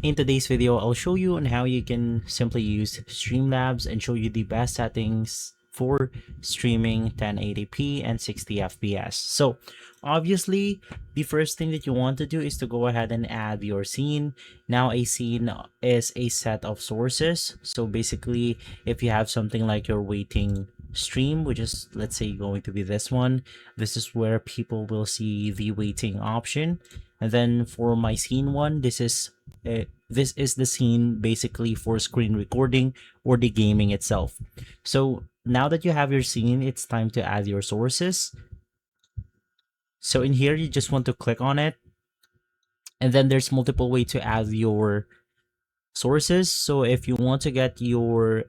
In today's video, I'll show you on how you can simply use Streamlabs and show you the best settings for streaming 1080p and 60 fps. So obviously, the first thing that you want to do is to go ahead and add your scene. Now a scene is a set of sources. So basically, if you have something like your waiting stream, which is, let's say, going to be this one, this is where people will see the waiting option. And then for my scene one, this is the scene basically for screen recording or the gaming itself. So now that you have your scene, it's time to add your sources. So in here, you just want to click on it, and then there's multiple ways to add your sources. So if you want to get your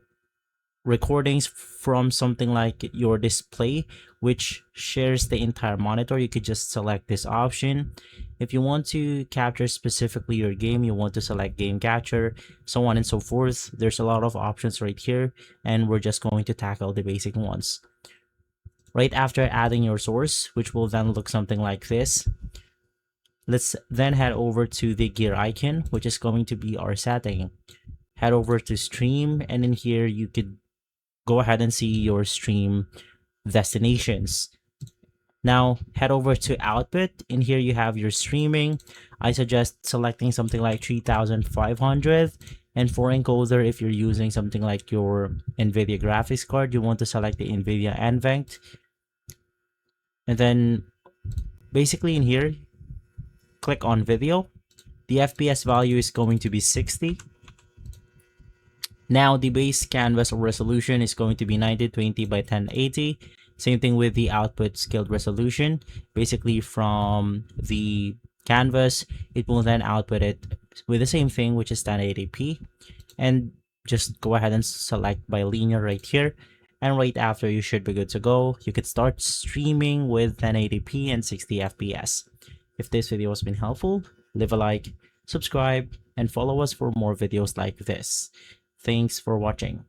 recordings from something like your display, which shares the entire monitor, you could just select this option. If you want to capture specifically your game, you want to select game capture, so on and so forth. There's a lot of options right here, and we're just going to tackle the basic ones. Right after adding your source, which will then look something like this, let's then head over to the gear icon, which is going to be our setting. Head over to stream, and in here you could go ahead and see your stream destinations. Now head over to output. In here you have your streaming. I suggest selecting something like 3500, and for encoder, if you're using something like your NVIDIA graphics card, you want to select the NVIDIA NVENC. And then basically in here, click on video. The FPS value is going to be 60. Now the base canvas resolution is going to be 1920 by 1080. Same thing with the output scaled resolution. Basically from the canvas, it will then output it with the same thing, which is 1080p. And just go ahead and select by linear right here. And right after, you should be good to go. You could start streaming with 1080p and 60 fps. If this video has been helpful, leave a like, subscribe, and follow us for more videos like this. Thanks for watching.